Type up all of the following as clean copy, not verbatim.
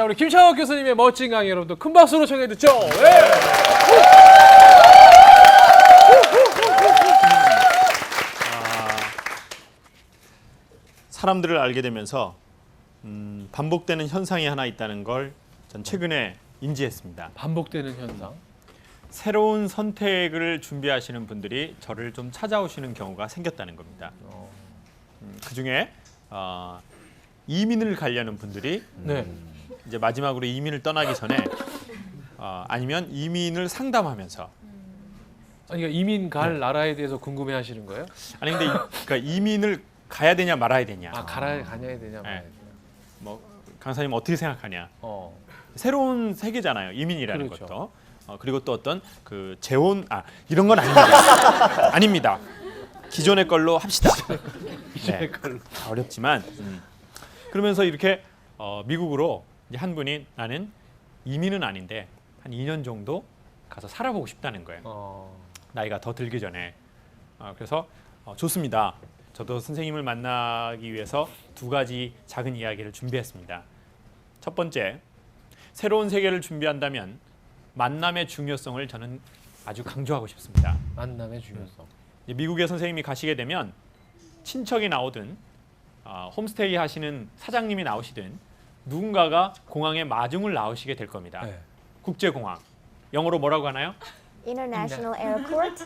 우리 김창욱 교수님의 멋진 강의 여러분들 큰 박수로 청해 듣죠. 네. 사람들을 알게 되면서 반복되는 현상이 하나 있다는 걸 전 최근에 인지했습니다. 반복되는 현상. 새로운 선택을 준비하시는 분들이 저를 좀 찾아오시는 경우가 생겼다는 겁니다. 그중에 이민을 가려는 분들이 네. 이제 마지막으로 이민을 떠나기 전에 아니면 이민을 상담하면서 아니, 그러니까 이민 갈 나라에 대해서 궁금해하시는 거예요? 아니 근데 그러니까 이민을 가야 되냐 말아야 되냐. 가야 되냐 말아야 되냐. 뭐 강사님 어떻게 생각하냐. 어. 새로운 세계잖아요. 이민이라는 그렇죠. 것도. 그리고 또 어떤 그 재혼 이런 건 아닙니다. 아닙니다. 기존의 걸로 합시다. 기존의 걸로. 어렵지만 그러면서 이렇게 미국으로 이제 한 분이 나는 이민은 아닌데 한 2년 정도 가서 살아보고 싶다는 거예요. 나이가 더 들기 전에. 그래서 좋습니다. 저도 선생님을 만나기 위해서 두 가지 작은 이야기를 준비했습니다. 첫 번째, 새로운 세계를 준비한다면 만남의 중요성을 저는 아주 강조하고 싶습니다. 만남의 중요성. 미국에 선생님이 가시게 되면 친척이 나오든 홈스테이 하시는 사장님이 나오시든 누군가가 공항에 마중을 나오시게 될 겁니다. 네. 국제공항. 영어로 뭐라고 하나요? International Airport.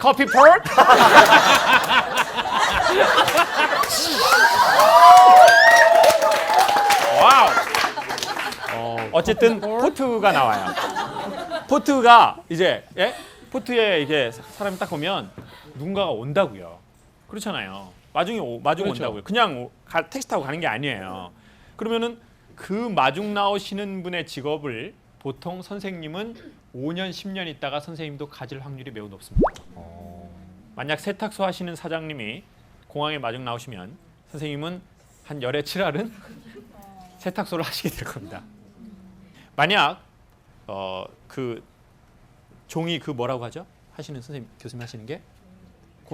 커피 포트? 와우. 어쨌든 포트가 나와요. 포트가 이제 포트에 이게 사람이 딱 오면 누군가가 온다고요. 그렇잖아요. 마중 그렇죠. 온다고요. 그냥 택시 타고 가는 게 아니에요. 그러면은 그 마중 나오시는 분의 직업을 보통 선생님은 5년, 10년 있다가 선생님도 가질 확률이 매우 높습니다. 만약 세탁소 하시는 사장님이 공항에 마중 나오시면 선생님은 한 열의 7할은 세탁소를 하시게 될 겁니다. 만약 그 종이 그 뭐라고 하죠? 하시는 선생님 교수님 하시는 게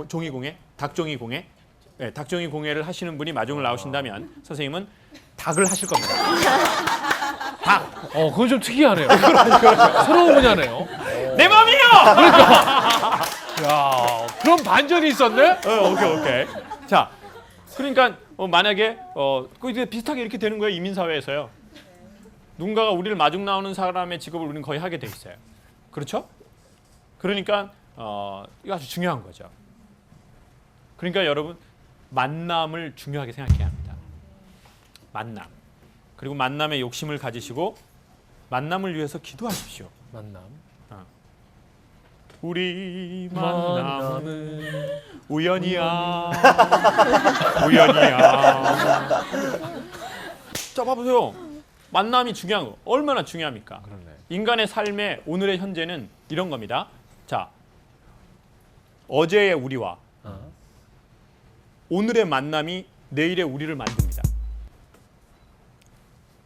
종이 공예, 닭종이 공예, 닭종이 공예를 하시는 분이 마중을 나오신다면 선생님은 닭을 하실 겁니다. 닭. 그건 좀 특이하네요. 새로운 분야네요. 내 맘이요. 야, 그럼 반전이 있었네? 오케이. 자, 그러니까 만약에 이제 비슷하게 이렇게 되는 거예요. 이민 사회에서요. 누군가가 우리를 마중 나오는 사람의 직업을 우리는 거의 하게 돼 있어요. 그렇죠? 그러니까 이거 아주 중요한 거죠. 그러니까 여러분 만남을 중요하게 생각해야 합니다. 만남. 그리고 만남의 욕심을 가지시고 만남을 위해서 기도하십시오. 만남. 우리 만남은 만남은 우연이야. 우연이야. 자, 봐보세요. 만남이 중요한 거. 얼마나 중요합니까? 그러네. 인간의 삶의 오늘의 현재는 이런 겁니다. 자, 어제의 우리와 오늘의 만남이 내일의 우리를 만듭니다.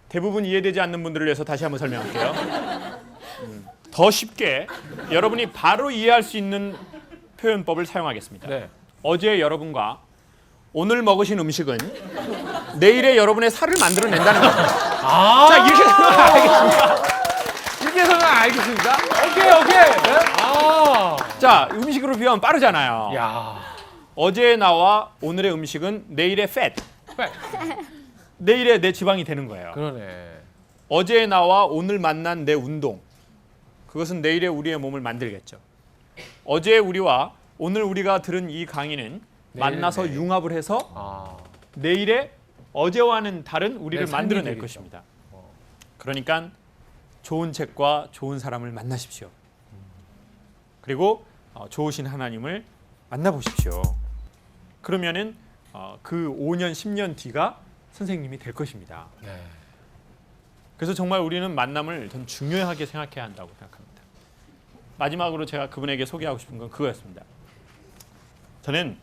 대부분 이해되지 않는 분들을 위해서 다시 한번 설명할게요. 더 쉽게 여러분이 바로 이해할 수 있는 표현법을 사용하겠습니다. 네. 어제 여러분과 오늘 먹으신 음식은 내일의 여러분의 살을 만들어낸다는 겁니다. 자, 이렇게 되면 알겠습니다. 이렇게 해서는 알겠습니다. 오케이. 네? 자, 음식으로 비하면 빠르잖아요. 야. 어제의 나와 오늘의 음식은 내일의 fat, 내일의 내 지방이 되는 거예요. 그러네. 어제의 나와 오늘 만난 내 운동, 그것은 내일의 우리의 몸을 만들겠죠. 어제의 우리와 오늘 우리가 들은 이 강의는 만나서 내일. 융합을 해서 아. 내일의 어제와는 다른 우리를 내 삶이 만들어낼 되겠죠. 것입니다. 그러니까 좋은 책과 좋은 사람을 만나십시오. 그리고 좋으신 하나님을 만나보십시오. 그러면은 그 5년, 10년 뒤가 선생님이 될 것입니다. 네. 그래서 정말 우리는 만남을 전 중요하게 생각해야 한다고 생각합니다. 마지막으로 제가 그분에게 소개하고 싶은 건 그거였습니다. 저는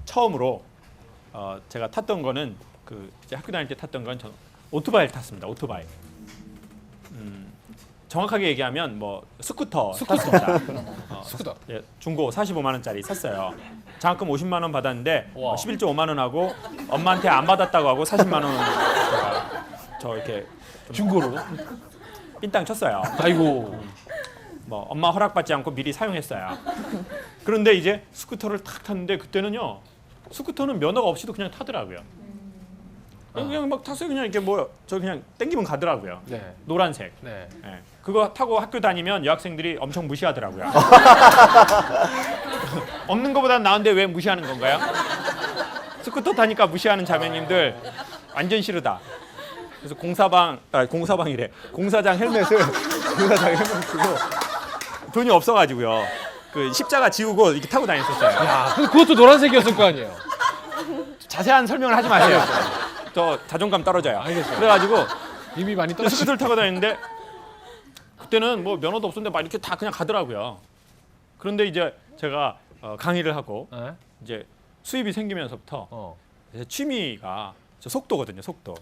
처음으로 제가 탔던 거는 이제 학교 다닐 때 탔던 건 저는 오토바이를 탔습니다. 오토바이. 정확하게 얘기하면 뭐 스쿠터 탔습니다. 스쿠터. 중고 45만 원짜리 샀어요. 장학금 50만 원 받았는데 와. 11.5만 원 하고 엄마한테 안 받았다고 하고 40만 원 제가 저 이렇게 중고로. 삥땅 쳤어요. 아이고. 뭐 엄마 허락받지 않고 미리 사용했어요. 그런데 이제 스쿠터를 탁 탔는데 그때는요. 스쿠터는 면허가 없이도 그냥 타더라고요. 그냥 막 탔어요. 그냥 이렇게 뭐 저 그냥 땡기면 가더라고요. 네. 노란색. 네. 예. 그거 타고 학교 다니면 여학생들이 엄청 무시하더라고요. 없는 것보다 나은데 왜 무시하는 건가요? 스쿠터 타니까 무시하는 자매님들 완전 싫으다. 그래서 공사장 헬멧을 쓰고 돈이 없어가지고요. 그 십자가 지우고 이렇게 타고 다녔었어요. 야, 근데 그것도 노란색이었을 거 아니에요. 자세한 설명을 하지 마세요. 저 자존감 떨어져요. 알겠어요. 그래가지고 이미 많이 떨어졌어요. 스쿠터를 타고 다녔는데 그때는 뭐 면허도 없었는데 막 이렇게 다 그냥 가더라고요. 그런데 이제 제가 강의를 하고 네? 이제 수입이 생기면서부터 제 취미가 저 속도거든요. 속도.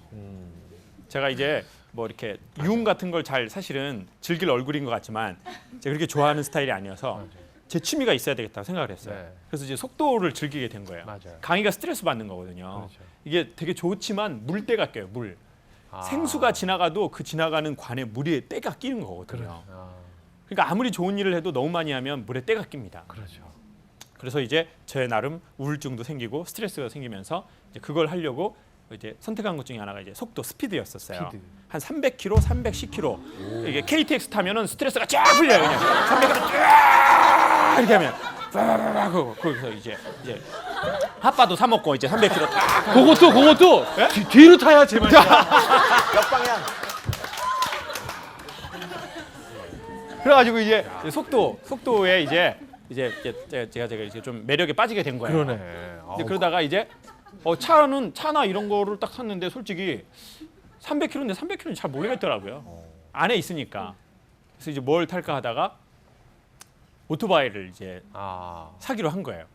제가 이제 뭐 이렇게 유흥 같은 걸 잘 사실은 즐길 얼굴인 것 같지만 제가 그렇게 좋아하는 스타일이 아니어서 제 취미가 있어야 되겠다고 생각을 했어요. 네. 그래서 이제 속도를 즐기게 된 거예요. 맞아요. 강의가 스트레스 받는 거거든요. 그렇죠. 이게 되게 좋지만 물때가 껴요. 물. 아. 생수가 지나가도 그 지나가는 관에 물에 때가 끼는 거거든요. 아, 그러니까 아무리 좋은 일을 해도 너무 많이 하면 물에 때가 낍니다. 그렇죠. 그래서 이제 제 나름 우울증도 생기고 스트레스가 생기면서 이제 그걸 하려고 이제 선택한 것 중에 하나가 이제 속도 스피드였었어요. 스피드. 한 300km, 310km. 이게 KTX 타면은 스트레스가 쫙 풀려요. 그냥 300km 쫙 이렇게 하면 빠바바바 거기서 이제 핫바도 사 먹고 이제 300km 딱. 그것도 예? 뒤로 타야 제맛이야. 역방향. 그래가지고 이제 속도에 이제 제가 이제 좀 매력에 빠지게 된 거예요. 그러네. 근데 그러다가 이제 차나 이런 거를 딱 샀는데 솔직히 300km인데 300km는 잘 모르겠더라고요. 안에 있으니까. 그래서 이제 뭘 탈까 하다가 오토바이를 이제 사기로 한 거예요.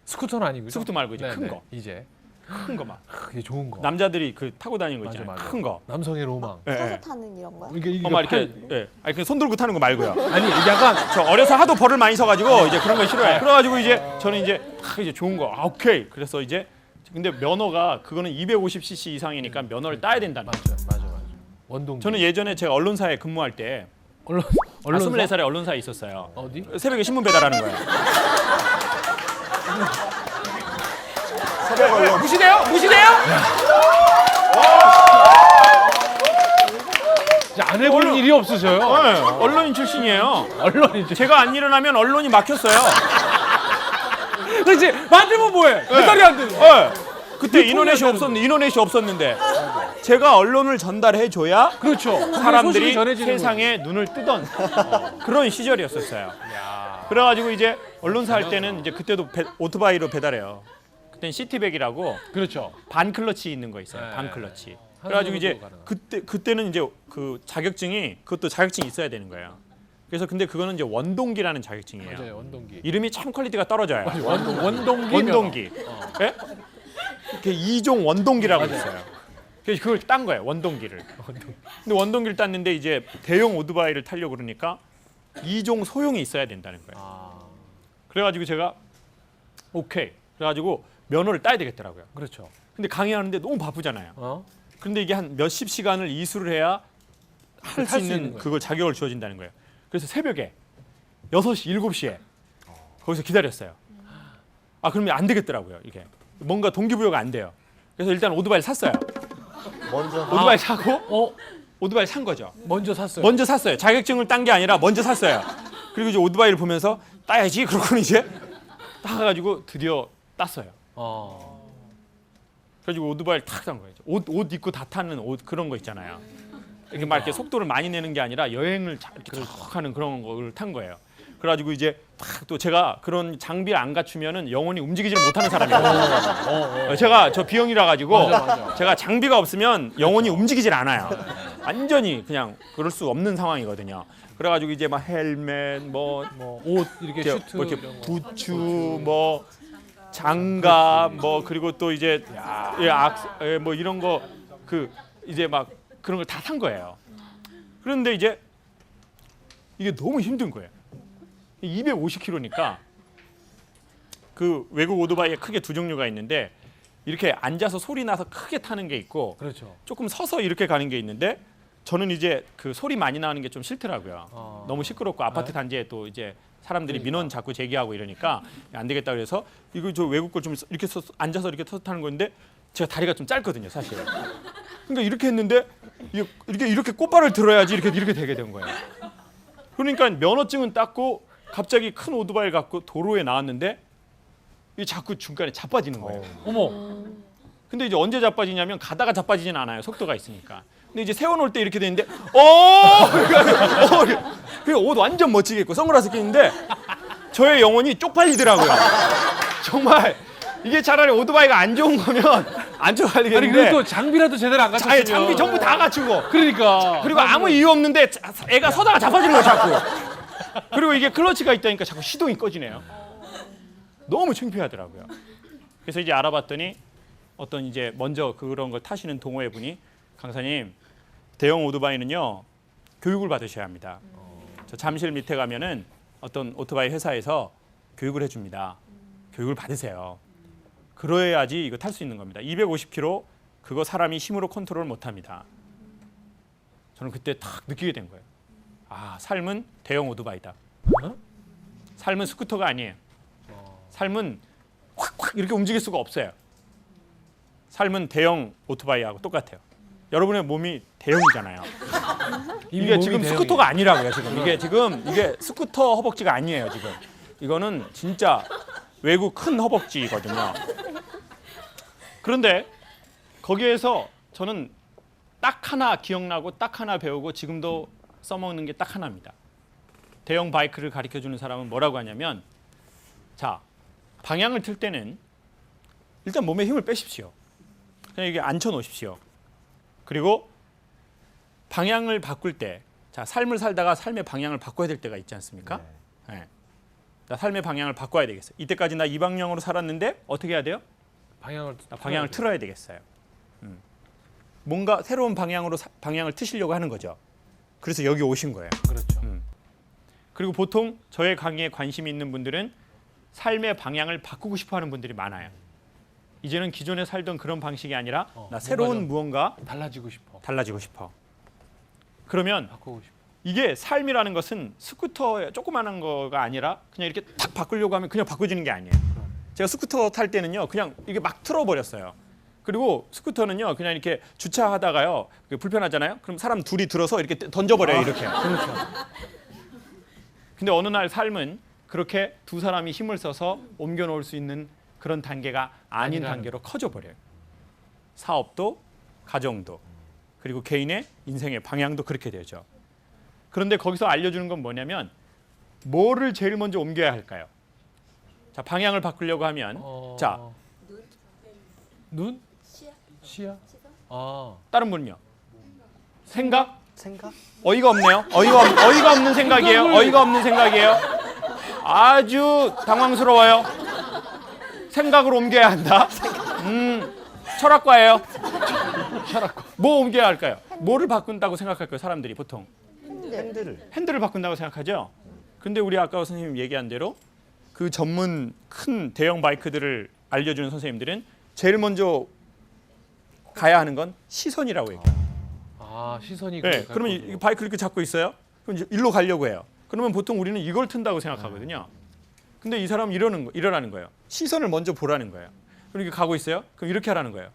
스쿠터는 아니고 스쿠터 말고 이제 큰 거. 이제 큰 거 막. 이게 좋은 거. 남자들이 그 타고 다니는 거 맞아, 있잖아요. 맞아. 큰 거. 남성의 로망. 예, 서서 예. 타는 이런 거요? 이게 막 이렇게 아니 그냥 손 들고 타는 거 말고요. 아니 약간 저 어려서 하도 벌을 많이 써가지고 이제 그런 거 싫어해. 그래가지고 이제 저는 이제 이제 좋은 거. 오케이. 그래서 이제 근데 면허가 그거는 250cc 이상이니까 면허를 따야 된다는 거예요. 맞아. 원동. 저는 예전에 제가 언론사에 근무할 때 언론사 24살에 언론사에 있었어요. 어디? 새벽에 신문 배달하는 거예요. 새벽 언론. 무시돼요? 이제 안 해본 일이 없으셔요. 네, 언론인 출신이에요. 언론이지. 제가 안 일어나면 언론이 막혔어요. 그렇지. 만들면 뭐해? 배달이 안 되는. 네. 그때 유통해야 인터넷이 없었는데 제가 언론을 전달해줘야 그렇죠. 사람들이 소식이 전해지는 세상에 눈을 뜨던 그런 시절이었었어요. 그래가지고 이제 언론사 할 때는 이제 그때도 오토바이로 배달해요. 그때는 시티백이라고 그렇죠. 반 클러치 있는 거 있어요. 네. 반 클러치. 그래가지고 이제 그때는 이제 그 자격증이 그것도 자격증이 있어야 되는 거예요. 그래서 근데 그거는 이제 원동기라는 자격증이에요. 맞아요. 원동기. 이름이 참 퀄리티가 떨어져요. 원동기. 원동기. 예? 이렇게 2종 원동기라고 맞아요. 있어요. 그래서 그걸 딴 거예요. 원동기를. 근데 원동기를 땄는데 이제 대형 오토바이를 타려고 그러니까 2종 소형이 있어야 된다는 거예요. 그래가지고 제가 오케이. 그래가지고 면허를 따야 되겠더라고요. 그렇죠. 근데 강의하는데 너무 바쁘잖아요. 그런데 이게 한 몇십 시간을 이수를 해야 할 수 있는 그걸 자격을 주어진다는 거예요. 그래서 새벽에 6시, 7시에 거기서 기다렸어요. 그러면 안 되겠더라고요. 이게 뭔가 동기부여가 안 돼요. 그래서 일단 오토바이를 샀어요. 먼저 오토바이 사고 오토바이 산 거죠. 먼저 샀어요. 먼저 샀어요. 자격증을 딴 게 아니라 먼저 샀어요. 그리고 이제 오토바이를 보면서 따야지. 그러고 이제 따가지고 드디어 땄어요. 그래가지고 오토바이를 탁 탄 거예요. 옷 입고 다 타는 옷 그런 거 있잖아요. 이렇게 막 이렇게 속도를 많이 내는 게 아니라 여행을 이렇게 쭉 하는 그런 거를 탄 거예요. 그래가지고 이제 탁 또 제가 그런 장비를 안 갖추면은 영원히 움직이지를 못하는 사람이에요. 제가 저 B형이라 가지고 맞아. 제가 장비가 없으면 영원히 움직이질 않아요. 완전히 그냥 그럴 수 없는 상황이거든요. 그래가지고 이제 막 헬멧 뭐 옷 이렇게 슈트 뭐 이렇게 이런 거. 부츠 뭐 장갑 뭐 그리고 또 이제 뭐 이런 거 그 이제 막 그런 걸 다 산 거예요. 그런데 이제 이게 너무 힘든 거예요. 250km니까 그 외국 오토바이에 크게 두 종류가 있는데 이렇게 앉아서 소리 나서 크게 타는 게 있고 그렇죠. 조금 서서 이렇게 가는 게 있는데 저는 이제 그 소리 많이 나는 게 좀 싫더라고요. 너무 시끄럽고 아파트 네. 단지에 또 이제 사람들이 그러니까. 민원 자꾸 제기하고 이러니까 안 되겠다 그래서 이거 저 외국 걸 좀 이렇게 앉아서 이렇게 서서 타는 건데 제가 다리가 좀 짧거든요, 사실. 그러니까 이렇게 했는데 이렇게 꽃발을 들어야지 이렇게 되게 된 거예요. 그러니까 면허증은 땄고 갑자기 큰 오토바이를 갖고 도로에 나왔는데 이 자꾸 중간에 자빠지는 거예요. 어머. 근데 이제 언제 자빠지냐면 가다가 자빠지진 않아요. 속도가 있으니까. 근데 이제 세워놓을 때 이렇게 되는데 그 옷 완전 멋지게 입고 선글라스 끼는데 저의 영혼이 쪽팔리더라고요. 정말 이게 차라리 오토바이가 안 좋은 거면 안 쪽팔리겠는데 아니 그리고 또 장비라도 제대로 안 갖췄으면. 아예 장비 전부 다 갖추고 그러니까. 그리고 아무 이유 없는데 애가 서다가 자빠지는 거야 자꾸. 그리고 이게 클러치가 있다니까 자꾸 시동이 꺼지네요. 너무 창피하더라고요. 그래서 이제 알아봤더니 어떤 이제 먼저 그런 걸 타시는 동호회 분이 강사님 대형 오토바이는요 교육을 받으셔야 합니다. 저 잠실 밑에 가면은 어떤 오토바이 회사에서 교육을 해줍니다. 교육을 받으세요. 그래야지 이거 탈 수 있는 겁니다. 250km 그거 사람이 힘으로 컨트롤 못합니다. 저는 그때 탁 느끼게 된 거예요. 아 삶은 대형 오토바이다. 어? 삶은 스쿠터가 아니에요. 삶은 확 이렇게 움직일 수가 없어요. 삶은 대형 오토바이하고 똑같아요. 여러분의 몸이 대형이잖아요. 이게 몸이 지금 대형이에요. 스쿠터가 아니라고요. 지금 이게 스쿠터 허벅지가 아니에요. 지금 이거는 진짜 외국 큰 허벅지거든요. 그런데 거기에서 저는 딱 하나 기억나고 딱 하나 배우고 지금도 써먹는 게 딱 하나입니다. 대형 바이크를 가르쳐주는 사람은 뭐라고 하냐면 자 방향을 틀 때는 일단 몸에 힘을 빼십시오. 그냥 이게 앉혀놓으십시오. 그리고 방향을 바꿀 때, 자 삶을 살다가 삶의 방향을 바꿔야 될 때가 있지 않습니까? 네. 나 삶의 방향을 바꿔야 되겠어요. 이때까지 나 이 방향으로 살았는데 어떻게 해야 돼요? 방향을 나 방향을 틀어야 되겠어요. 뭔가 새로운 방향으로 방향을 트시려고 하는 거죠. 그래서 여기 오신 거예요. 그렇죠. 그리고 보통 저의 강의에 관심이 있는 분들은 삶의 방향을 바꾸고 싶어하는 분들이 많아요. 이제는 기존에 살던 그런 방식이 아니라 나 새로운 무언가 달라지고 싶어. 달라지고 싶어. 그러면 바꾸고 싶어. 이게 삶이라는 것은 스쿠터의 조그마한 거가 아니라 그냥 이렇게 탁 바꾸려고 하면 그냥 바꿔지는 게 아니에요. 제가 스쿠터 탈 때는요 그냥 이게 막 틀어버렸어요. 그리고 스쿠터는요 그냥 이렇게 주차하다가요 불편하잖아요. 그럼 사람 둘이 들어서 이렇게 던져버려요. 이렇게. 그렇죠. 근데 어느 날 삶은 그렇게 두 사람이 힘을 써서 옮겨 놓을 수 있는 그런 단계가 아닌 아니라는 단계로 커져 버려요. 사업도 가정도 그리고 개인의 인생의 방향도 그렇게 되죠. 그런데 거기서 알려주는 건 뭐냐면 뭐를 제일 먼저 옮겨야 할까요? 자 방향을 바꾸려고 하면 자 눈? 시야? 아. 다른 분은요? 생각? 생각? 어이가 없네요. 어이가 없는 생각이에요. 어이가 없는 생각이에요. 아주 당황스러워요. 생각을 옮겨야 한다. 철학과예요. 철학과. 뭐 옮겨야 할까요? 뭐를 바꾼다고 생각할까요? 사람들이 보통 핸들을 바꾼다고 생각하죠. 근데 우리 아까 선생님 얘기한 대로 그 전문 큰 대형 바이크들을 알려주는 선생님들은 제일 먼저 가야 하는 건 시선이라고 얘기해요. 아 시선이. 네, 그러면 이 바이크를 이렇게 잡고 있어요. 그럼 이제 일로 가려고 해요. 그러면 보통 우리는 이걸 튼다고 생각하거든요. 근데 이 사람은 이러라는 거예요. 시선을 먼저 보라는 거예요. 그럼 이렇게 가고 있어요. 그럼 이렇게 하라는 거예요.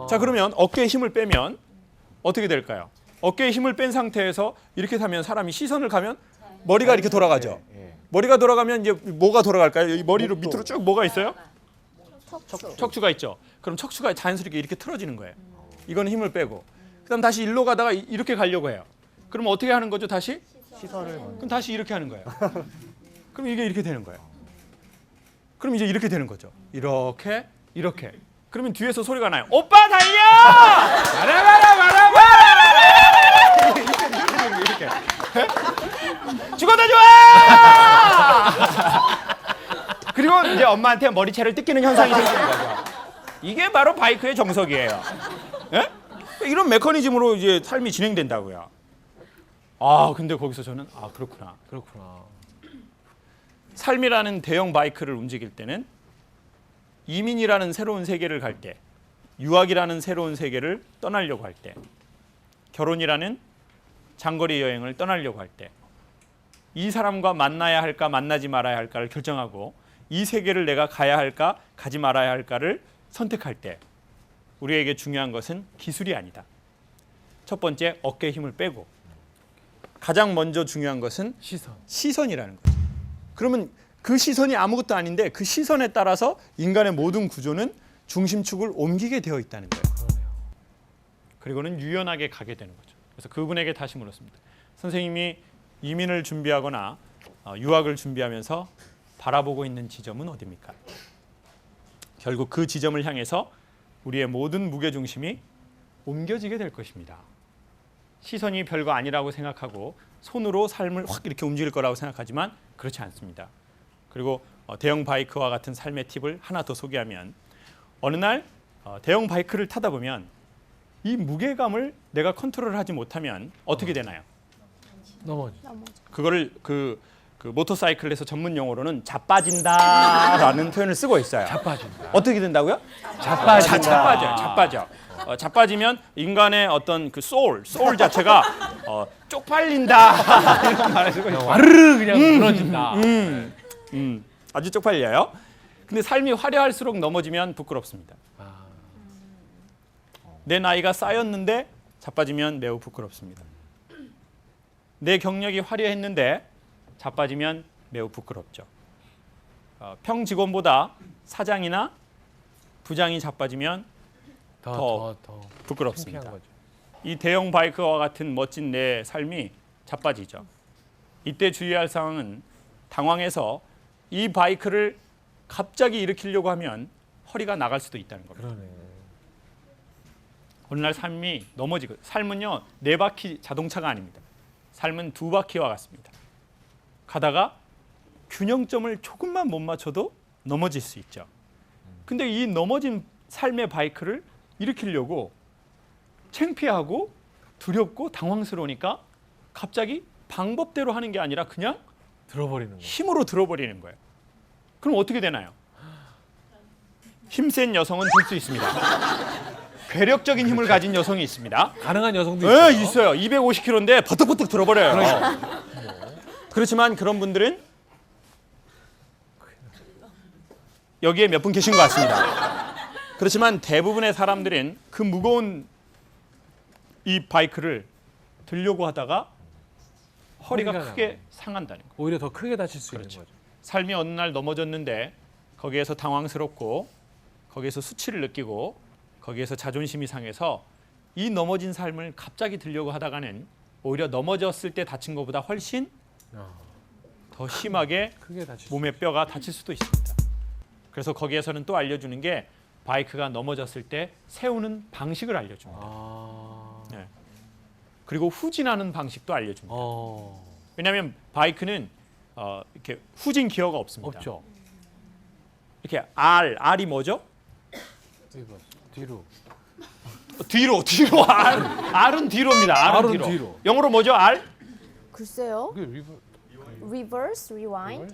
자 그러면 어깨에 힘을 빼면 어떻게 될까요? 어깨에 힘을 뺀 상태에서 이렇게 타면 사람이 시선을 가면 머리가 이렇게 돌아가죠. 머리가 돌아가면 이제 뭐가 돌아갈까요? 이 머리로 밑으로 쭉 뭐가 있어요? 척추가 있죠. 그럼 척추가 자연스럽게 이렇게 틀어지는 거예요. 이거는 힘을 빼고. 그다음 다시 일로 가다가 이렇게 가려고 해요. 그럼 어떻게 하는 거죠? 다시? 시선을 먼저. 그럼 다시 이렇게 하는 거예요. 그럼 이게 이렇게 되는 거예요. 그럼 이제 이렇게 되는 거죠. 이렇게. 그러면 뒤에서 소리가 나요. 오빠 달려! 마라마라! 이렇게. 죽어도 좋아! 그리고 이제 엄마한테 머리채를 뜯기는 현상이 생기는 거죠. 이게 바로 바이크의 정석이에요. 예? 이런 메커니즘으로 이제 삶이 진행된다고요. 아, 근데 거기서 저는 그렇구나. 삶이라는 대형 바이크를 움직일 때는 이민이라는 새로운 세계를 갈 때, 유학이라는 새로운 세계를 떠나려고 할 때, 결혼이라는 장거리 여행을 떠나려고 할 때, 이 사람과 만나야 할까 만나지 말아야 할까를 결정하고 이 세계를 내가 가야 할까 가지 말아야 할까를 선택할 때 우리에게 중요한 것은 기술이 아니다. 첫 번째, 어깨에 힘을 빼고 가장 먼저 중요한 것은 시선이라는 거죠. 그러면 그 시선이 아무것도 아닌데 그 시선에 따라서 인간의 모든 구조는 중심축을 옮기게 되어 있다는 거예요. 그리고는 유연하게 가게 되는 거죠. 그래서 그분에게 다시 물었습니다. 선생님이 이민을 준비하거나 유학을 준비하면서 바라보고 있는 지점은 어디입니까? 결국 그 지점을 향해서 우리의 모든 무게중심이 옮겨지게 될 것입니다. 시선이 별거 아니라고 생각하고 손으로 삶을 확 이렇게 움직일 거라고 생각하지만 그렇지 않습니다. 그리고 대형 바이크와 같은 삶의 팁을 하나 더 소개하면 어느 날 대형 바이크를 타다 보면 이 무게감을 내가 컨트롤하지 못하면 어떻게 되나요? 넘어지. 그거를 그 모터사이클에서 전문 용어로는 자빠진다라는 표현을 쓰고 있어요. 자빠진다. 어떻게 된다고요? 자빠진다. 자빠져. 자빠지면 인간의 어떤 그 소울 자체가 쪽팔린다 이런 말을 쓰고 있어요. 와르르 그냥 무너진다. 아주 쪽팔려요. 근데 삶이 화려할수록 넘어지면 부끄럽습니다. 내 나이가 쌓였는데 자빠지면 매우 부끄럽습니다. 내 경력이 화려했는데 자빠지면 매우 부끄럽죠. 평직원보다 사장이나 부장이 자빠지면 더 부끄럽습니다. 창피한 거죠. 이 대형 바이크와 같은 멋진 내 삶이 자빠지죠. 이때 주의할 상황은 당황해서 이 바이크를 갑자기 일으키려고 하면 허리가 나갈 수도 있다는 겁니다. 그러네. 어느 날 삶이 넘어지고 삶은요 4바퀴 자동차가 아닙니다. 삶은 2바퀴와 같습니다. 가다가 균형점을 조금만 못 맞춰도 넘어질 수 있죠. 근데 이 넘어진 삶의 바이크를 일으키려고 창피하고 두렵고 당황스러우니까 갑자기 방법대로 하는 게 아니라 그냥 들어버리는 거. 힘으로 들어버리는 거예요. 그럼 어떻게 되나요? 힘센 여성은 들 수 있습니다. 괴력적인 힘을 가진 여성이 있습니다. 가능한 여성도 있어요. 네, 있어요. 250kg인데 버떡버떡 들어버려요. 그렇지만 그런 분들은 여기에 몇 분 계신 것 같습니다. 그렇지만 대부분의 사람들은 그 무거운 이 바이크를 들려고 하다가 허리가 크게 상한다는 거예요. 오히려 더 크게 다칠 수 그렇죠. 있는 거죠. 삶이 어느 날 넘어졌는데 거기에서 당황스럽고 거기에서 수치를 느끼고 거기에서 자존심이 상해서 이 넘어진 삶을 갑자기 들려고 하다가는 오히려 넘어졌을 때 다친 것보다 훨씬 더 심하게 크게 다칠 몸의 뼈가 다칠 수도 있습니다. 그래서 거기에서는 또 알려주는 게 바이크가 넘어졌을 때 세우는 방식을 알려줍니다. 네. 그리고 후진하는 방식도 알려줍니다. 왜냐하면 바이크는 이렇게 후진 기어가 없습니다. 없죠. 이렇게 R이 뭐죠? 뒤로. 뒤로 R은 뒤로입니다. R은 뒤로. 영어로 뭐죠? R? 글쎄요. 그게 Reverse, rewind,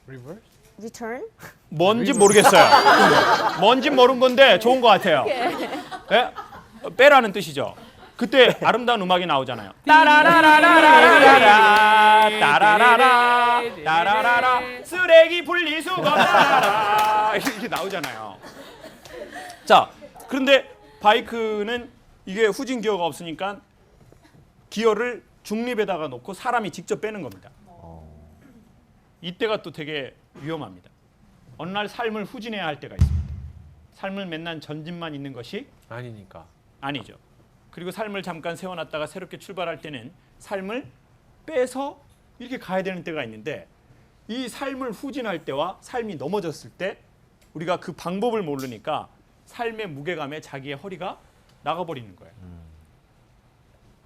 리버스? return. 뭔지 모르겠어요. 뭔지 모르는 건데 좋은 것 같아요. 네? 빼라는 뜻이죠. 그때 아름다운 음악이 나오잖아요. 따라라라라라라 따라라라 따라라라 쓰레기 분리수거 따라라 이렇게 나오잖아요. 자, 그런데 바이크는 이게 후진 기어가 없으니까 기어를 중립에다가 놓고 사람이 직접 빼는 겁니다. 이때가 또 되게 위험합니다. 어느 날 삶을 후진해야 할 때가 있습니다. 삶을 맨날 전진만 있는 것이 아니니까. 아니죠. 그리고 삶을 잠깐 세워놨다가 새롭게 출발할 때는 삶을 빼서 이렇게 가야 되는 때가 있는데 이 삶을 후진할 때와 삶이 넘어졌을 때 우리가 그 방법을 모르니까 삶의 무게감에 자기의 허리가 나가버리는 거예요.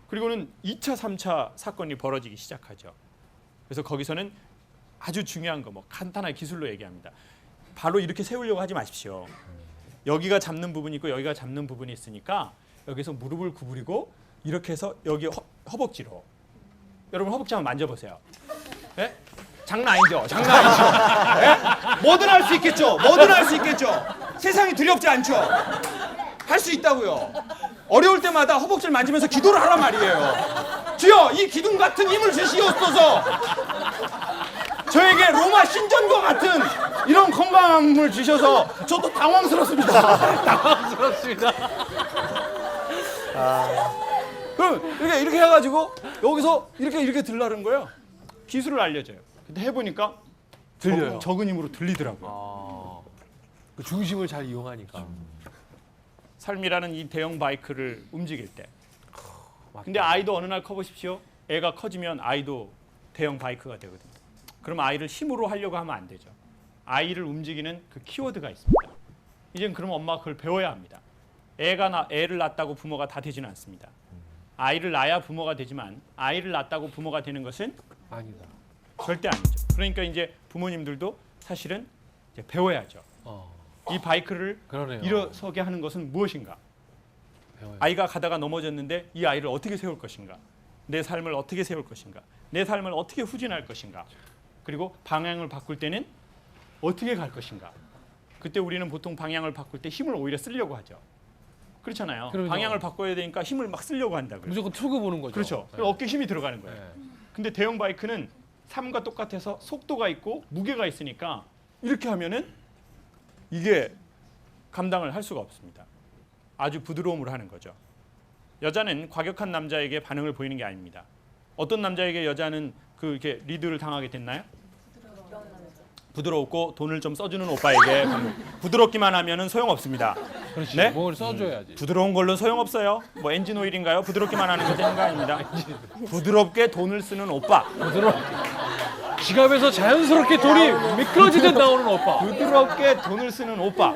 그리고는 2차, 3차 사건이 벌어지기 시작하죠. 그래서 거기서는 아주 중요한 거, 뭐 간단한 기술로 얘기합니다. 바로 이렇게 세우려고 하지 마십시오. 여기가 잡는 부분이 있고 여기가 잡는 부분이 있으니까 여기서 무릎을 구부리고 이렇게 해서 여기 허벅지로 여러분 허벅지 한번 만져보세요. 네? 장난 아니죠. 장난 아니죠. 예? 뭐든 할 수 있겠죠. 뭐든 할 수 있겠죠. 세상이 두렵지 않죠. 할 수 있다고요. 어려울 때마다 허벅지를 만지면서 기도를 하란 말이에요. 주여 이 기둥 같은 힘을 주시옵소서. 저에게 로마 신전과 같은 이런 건강함을 주셔서 저도 당황스럽습니다. 당황스럽습니다. 그럼 이렇게 해가지고 여기서 이렇게 들라는 거예요. 기술을 알려줘요. 근데 해보니까 들려요. 적은 힘으로 들리더라고요. 그 중심을 잘 이용하니까. 삶이라는 이 대형 바이크를 움직일 때. 근데 아이도 어느 날 커보십시오. 애가 커지면 아이도 대형 바이크가 되거든요. 그럼 아이를 힘으로 하려고 하면 안 되죠. 아이를 움직이는 그 키워드가 있습니다. 이젠 그럼 엄마가 그걸 배워야 합니다. 애를 낳았다고 부모가 다 되지는 않습니다. 아이를 낳아야 부모가 되지만 아이를 낳았다고 부모가 되는 것은 아니다. 절대 아니죠. 그러니까 이제 부모님들도 사실은 이제 배워야죠. 이 바이크를 그러네요. 일어서게 하는 것은 무엇인가? 배워요. 아이가 가다가 넘어졌는데 이 아이를 어떻게 세울 것인가? 내 삶을 어떻게 세울 것인가? 내 삶을 어떻게 후진할 것인가? 그리고 방향을 바꿀 때는 어떻게 갈 것인가? 그때 우리는 보통 방향을 바꿀 때 힘을 오히려 쓰려고 하죠. 그렇잖아요. 그럼요. 방향을 바꿔야 되니까 힘을 막 쓰려고 한다고요. 무조건 투구 보는 거죠. 그렇죠. 네. 어깨 힘이 들어가는 거예요. 네. 근데 대형 바이크는 삶과 똑같아서 속도가 있고 무게가 있으니까 이렇게 하면은 이게 감당을 할 수가 없습니다. 아주 부드러움으로 하는 거죠. 여자는 과격한 남자에게 반응을 보이는 게 아닙니다. 어떤 남자에게 여자는 이렇게 리드를 당하게 됐나요? 부드럽고 돈을 좀 써주는 오빠에게 부드럽기만 하면은 소용없습니다. 그렇지. 네? 뭘 써줘야지. 부드러운 걸로 소용없어요. 뭐 엔진 오일인가요? 부드럽기만 하는 게 되는 거 아닙니다. 부드럽게 돈을 쓰는 오빠. 지갑에서 자연스럽게 돈이 미끄러지듯 나오는 오빠. 부드럽게 돈을 쓰는 오빠.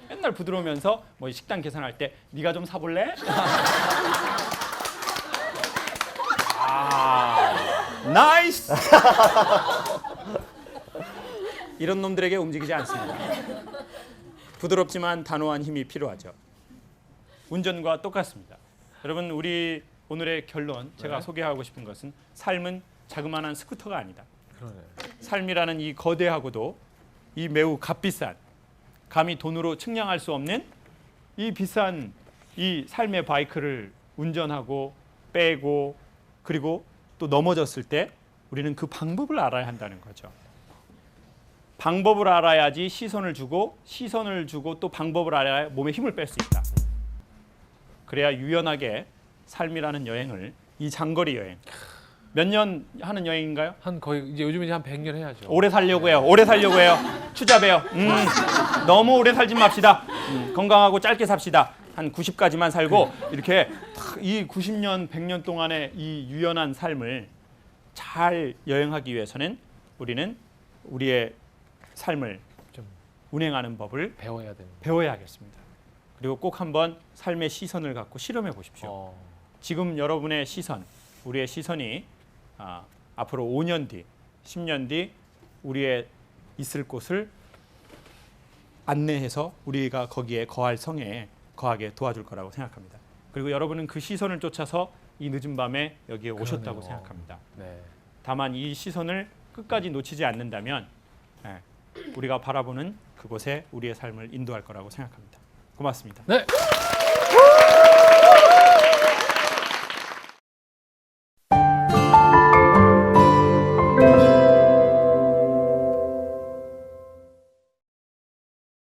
맨날 부드러우면서 뭐 식당 계산할 때 네가 좀 사볼래? 나이스. 이런 놈들에게 움직이지 않습니다. 부드럽지만 단호한 힘이 필요하죠. 운전과 똑같습니다. 여러분 우리 오늘의 결론 제가 소개하고 싶은 것은 삶은 자그마한 스쿠터가 아니다. 그러네. 삶이라는 이 거대하고도 이 매우 값비싼 감히 돈으로 측량할 수 없는 이 비싼 이 삶의 바이크를 운전하고 빼고 그리고 또 넘어졌을 때 우리는 그 방법을 알아야 한다는 거죠. 방법을 알아야지 시선을 주고 또 방법을 알아야 몸에 힘을 뺄 수 있다. 그래야 유연하게 삶이라는 여행을 이 장거리 여행 몇 년 하는 여행인가요? 한 거의 이제 요즘에 한 100년 해야죠. 오래 살려고 해요. 오래 살려고 해요. 추잡해요. 너무 오래 살지 맙시다. 건강하고 짧게 삽시다. 한 90까지만 살고 이렇게 이 90년, 100년 동안의 이 유연한 삶을 잘 여행하기 위해서는 우리는 우리의 삶을 좀 운행하는 법을 배워야 되는. 배워야겠습니다. 그리고 꼭 한번 삶의 시선을 갖고 실험해 보십시오. 지금 여러분의 시선, 우리의 시선이 앞으로 5년 뒤, 10년 뒤 우리의 있을 곳을 안내해서 우리가 거기에 거할 성에 거하게 도와줄 거라고 생각합니다. 그리고 여러분은 그 시선을 쫓아서 이 늦은 밤에 여기에 오셨다고 그러네요. 생각합니다. 네. 다만 이 시선을 끝까지 놓치지 않는다면 우리가 바라보는 그곳에 우리의 삶을 인도할 거라고 생각합니다. 고맙습니다. 네.